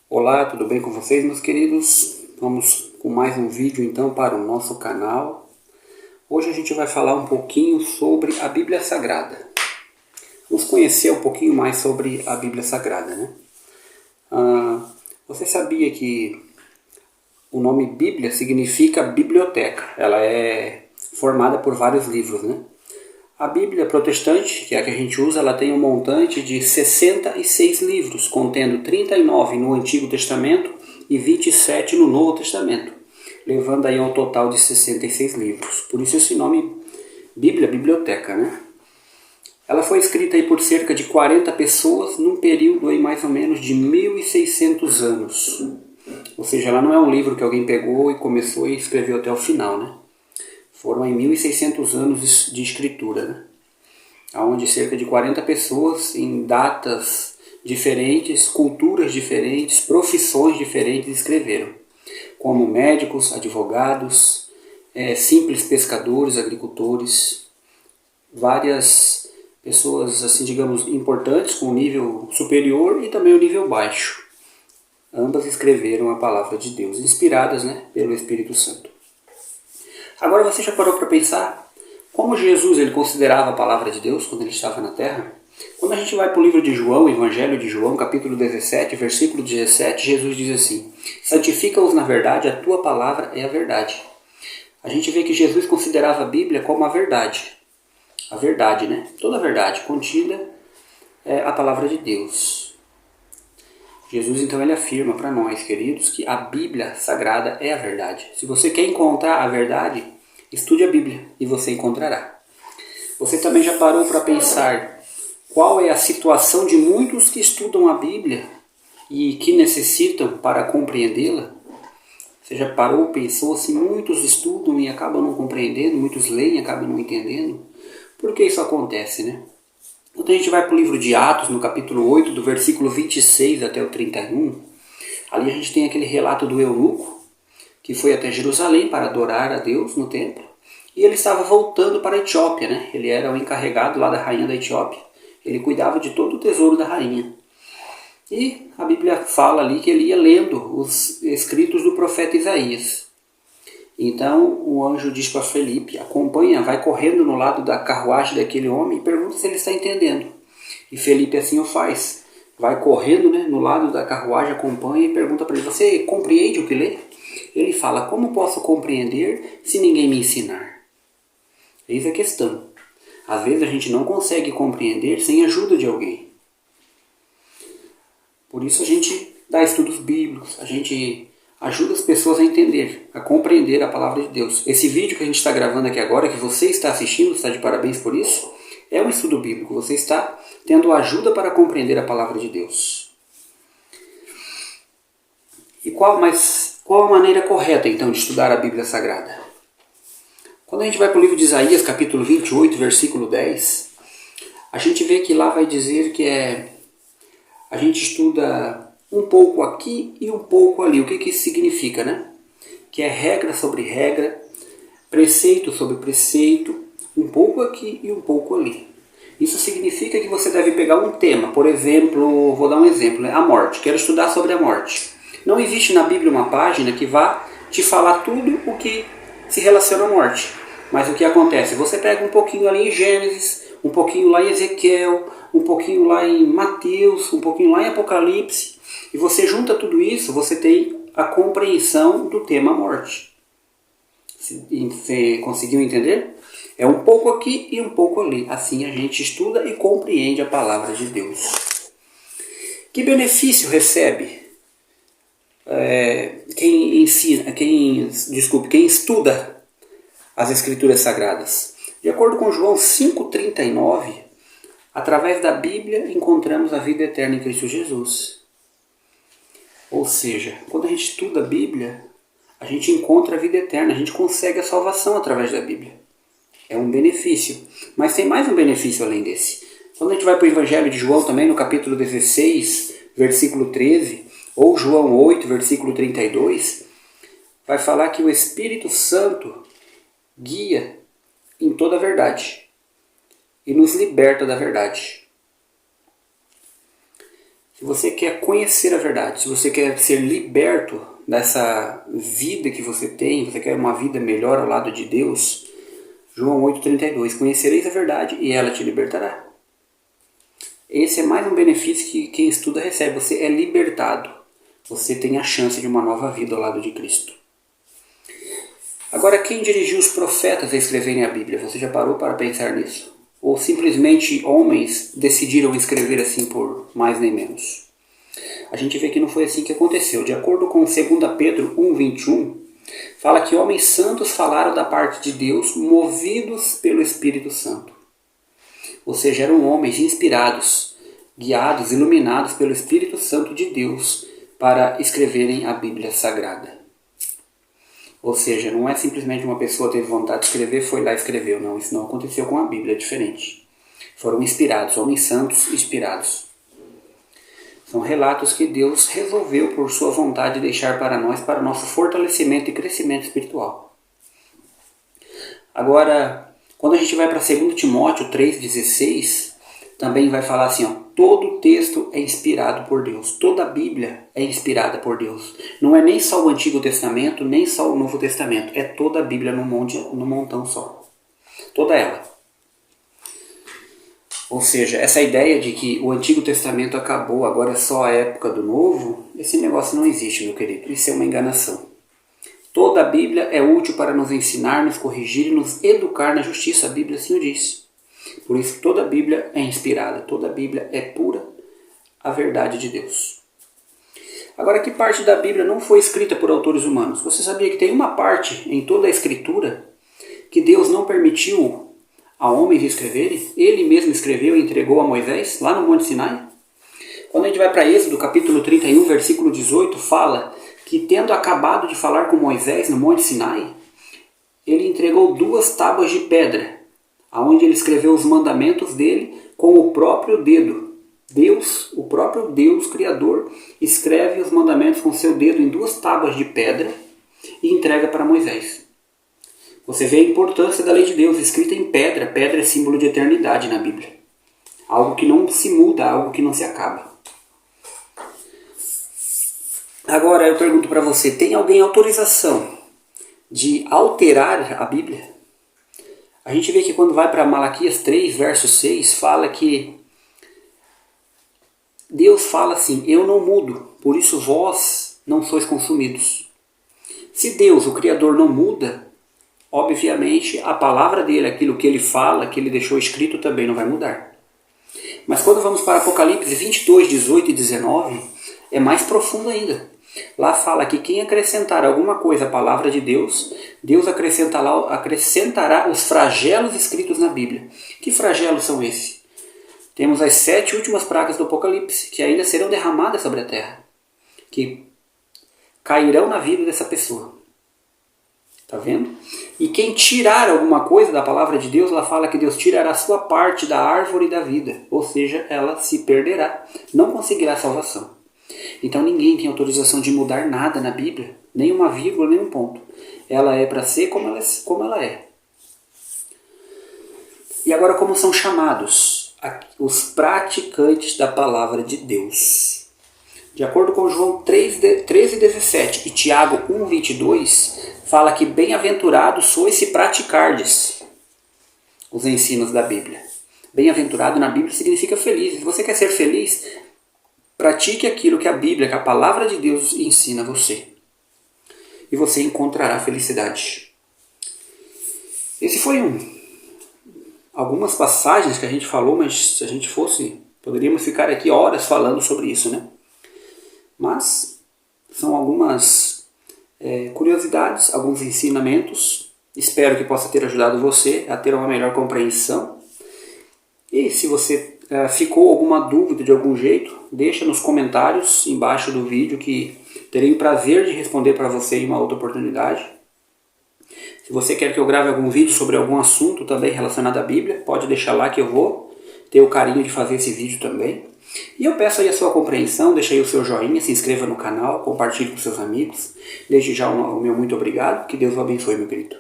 Olá, tudo bem com vocês, meus queridos? Vamos com mais um vídeo então para o nosso canal. Hoje a gente vai falar um pouquinho sobre a Bíblia Sagrada. Vamos conhecer um pouquinho mais sobre a Bíblia Sagrada, né? Você sabia que o nome Bíblia significa biblioteca? Ela é formada por vários livros, né? A Bíblia protestante, que é a que a gente usa, ela tem um montante de 66 livros, contendo 39 no Antigo Testamento e 27 no Novo Testamento, levando aí ao total de 66 livros. Por isso esse nome Bíblia, biblioteca, né? Ela foi escrita aí por cerca de 40 pessoas num período aí mais ou menos de 1600 anos. Ou seja, ela não é um livro que alguém pegou e começou e escreveu até o final, né? Foram em 1600 anos de escritura, né? Onde cerca de 40 pessoas em datas diferentes, culturas diferentes, profissões diferentes escreveram, como médicos, advogados, simples pescadores, agricultores, várias pessoas, assim, digamos, importantes, com um nível superior e também um nível baixo. Ambas escreveram a palavra de Deus, inspiradas, né, pelo Espírito Santo. Agora você já parou para pensar como Jesus ele considerava a palavra de Deus quando ele estava na terra? Quando a gente vai para o livro de João, Evangelho de João, capítulo 17, versículo 17, Jesus diz assim: santifica-os na verdade, a tua palavra é a verdade. A gente vê que Jesus considerava a Bíblia como a verdade, né? Toda a verdade contida é a palavra de Deus. Jesus então ele afirma para nós, queridos, que a Bíblia Sagrada é a verdade. Se você quer encontrar a verdade, estude a Bíblia e você encontrará. Você também já parou para pensar qual é a situação de muitos que estudam a Bíblia e que necessitam para compreendê-la? Você já parou, pensou assim, muitos estudam e acabam não compreendendo, muitos leem e acabam não entendendo? Por que isso acontece, né? Quando a gente vai para o livro de Atos, no capítulo 8, do versículo 26 até o 31, ali a gente tem aquele relato do eunuco, que foi até Jerusalém para adorar a Deus no templo, e ele estava voltando para a Etiópia, né? Ele era o encarregado lá da rainha da Etiópia, ele cuidava de todo o tesouro da rainha. E a Bíblia fala ali que ele ia lendo os escritos do profeta Isaías. Então o anjo diz para Felipe, acompanha, vai correndo no lado da carruagem daquele homem e pergunta se ele está entendendo. E Felipe assim o faz. Vai correndo, né, no lado da carruagem, acompanha e pergunta para ele, você compreende o que lê? Ele fala, como posso compreender se ninguém me ensinar? Eis a questão. Às vezes a gente não consegue compreender sem a ajuda de alguém. Por isso a gente dá estudos bíblicos, a gente ajuda as pessoas a entender, a compreender a palavra de Deus. Esse vídeo que a gente está gravando aqui agora, que você está assistindo, está de parabéns por isso, é um estudo bíblico. Você está tendo ajuda para compreender a palavra de Deus. E qual a maneira correta, então, de estudar a Bíblia Sagrada? Quando a gente vai para o livro de Isaías, capítulo 28, versículo 10, a gente vê que lá vai dizer que a gente estuda um pouco aqui e um pouco ali. O que isso significa, né? Que é regra sobre regra, preceito sobre preceito, um pouco aqui e um pouco ali. Isso significa que você deve pegar um tema. Por exemplo, vou dar um exemplo, né? A morte. Quero estudar sobre a morte. Não existe na Bíblia uma página que vá te falar tudo o que se relaciona à morte. Mas o que acontece? Você pega um pouquinho ali em Gênesis, um pouquinho lá em Ezequiel, um pouquinho lá em Mateus, um pouquinho lá em Apocalipse, e você junta tudo isso, você tem a compreensão do tema morte. Você conseguiu entender? É um pouco aqui e um pouco ali. Assim a gente estuda e compreende a palavra de Deus. Que benefício recebe quem estuda as Escrituras Sagradas? De acordo com João 5,39, através da Bíblia encontramos a vida eterna em Cristo Jesus. Ou seja, quando a gente estuda a Bíblia, a gente encontra a vida eterna, a gente consegue a salvação através da Bíblia. É um benefício. Mas tem mais um benefício além desse. Quando a gente vai para o Evangelho de João também, no capítulo 16, versículo 13, ou João 8, versículo 32, vai falar que o Espírito Santo guia em toda a verdade e nos liberta da verdade. Se você quer conhecer a verdade, se você quer ser liberto dessa vida que você tem, você quer uma vida melhor ao lado de Deus, João 8,32, conhecereis a verdade e ela te libertará. Esse é mais um benefício que quem estuda recebe, você é libertado. Você tem a chance de uma nova vida ao lado de Cristo. Agora, quem dirigiu os profetas a escreverem a Bíblia? Você já parou para pensar nisso? Ou simplesmente homens decidiram escrever assim por mais nem menos? A gente vê que não foi assim que aconteceu. De acordo com 2 Pedro 1,21, fala que homens santos falaram da parte de Deus, movidos pelo Espírito Santo. Ou seja, eram homens inspirados, guiados, iluminados pelo Espírito Santo de Deus para escreverem a Bíblia Sagrada. Ou seja, não é simplesmente uma pessoa teve vontade de escrever, foi lá e escreveu. Não, isso não aconteceu com a Bíblia, é diferente. Foram inspirados, homens santos inspirados. São relatos que Deus resolveu por sua vontade deixar para nós, para nosso fortalecimento e crescimento espiritual. Agora, quando a gente vai para 2 Timóteo 3,16, também vai falar assim, todo texto é inspirado por Deus. Toda a Bíblia é inspirada por Deus. Não é nem só o Antigo Testamento, nem só o Novo Testamento. É toda a Bíblia num montão só. Toda ela. Ou seja, essa ideia de que o Antigo Testamento acabou, agora é só a época do Novo, esse negócio não existe, meu querido. Isso é uma enganação. Toda a Bíblia é útil para nos ensinar, nos corrigir e nos educar na justiça. A Bíblia assim o diz. Por isso toda a Bíblia é inspirada, toda a Bíblia é pura, a verdade de Deus. Agora, que parte da Bíblia não foi escrita por autores humanos? Você sabia que tem uma parte em toda a Escritura que Deus não permitiu a homens escreverem? Ele mesmo escreveu e entregou a Moisés, lá no Monte Sinai? Quando a gente vai para Êxodo, capítulo 31, versículo 18, fala que tendo acabado de falar com Moisés no Monte Sinai, ele entregou 2 tábuas de pedra, onde ele escreveu os mandamentos dele com o próprio dedo. Deus, o próprio Deus Criador, escreve os mandamentos com seu dedo em 2 tábuas de pedra e entrega para Moisés. Você vê a importância da lei de Deus escrita em pedra. Pedra é símbolo de eternidade na Bíblia. Algo que não se muda, algo que não se acaba. Agora eu pergunto para você, tem alguém autorização de alterar a Bíblia? A gente vê que quando vai para Malaquias 3, verso 6, fala que Deus fala assim, eu não mudo, por isso vós não sois consumidos. Se Deus, o Criador, não muda, obviamente a palavra dele, aquilo que ele fala, que ele deixou escrito, também não vai mudar. Mas quando vamos para Apocalipse 22, 18 e 19, é mais profundo ainda. Lá fala que quem acrescentar alguma coisa à palavra de Deus, Deus acrescentará os flagelos escritos na Bíblia. Que flagelos são esses? Temos as 7 últimas pragas do Apocalipse, que ainda serão derramadas sobre a terra, que cairão na vida dessa pessoa. Está vendo? E quem tirar alguma coisa da palavra de Deus, ela fala que Deus tirará sua parte da árvore da vida, ou seja, ela se perderá, não conseguirá salvação. Então ninguém tem autorização de mudar nada na Bíblia, nem uma vírgula, nem um ponto. Ela é para ser como ela é. E agora, como são chamados os praticantes da palavra de Deus? De acordo com João 13,17 e Tiago 1,22, fala que bem-aventurados sois se praticardes os ensinos da Bíblia. Bem-aventurado na Bíblia significa feliz. Se você quer ser feliz, pratique aquilo que a Bíblia, que a palavra de Deus ensina a você. E você encontrará felicidade. Esse foi algumas passagens que a gente falou, mas se a gente fosse, poderíamos ficar aqui horas falando sobre isso, né? Mas são algumas curiosidades, alguns ensinamentos. Espero que possa ter ajudado você a ter uma melhor compreensão. E se você ficou alguma dúvida de algum jeito, deixa nos comentários embaixo do vídeo que terei o prazer de responder para você em uma outra oportunidade. Se você quer que eu grave algum vídeo sobre algum assunto também relacionado à Bíblia, pode deixar lá que eu vou ter o carinho de fazer esse vídeo também. E eu peço aí a sua compreensão, deixa aí o seu joinha, se inscreva no canal, compartilhe com seus amigos. Desde já o meu muito obrigado, que Deus o abençoe, meu querido.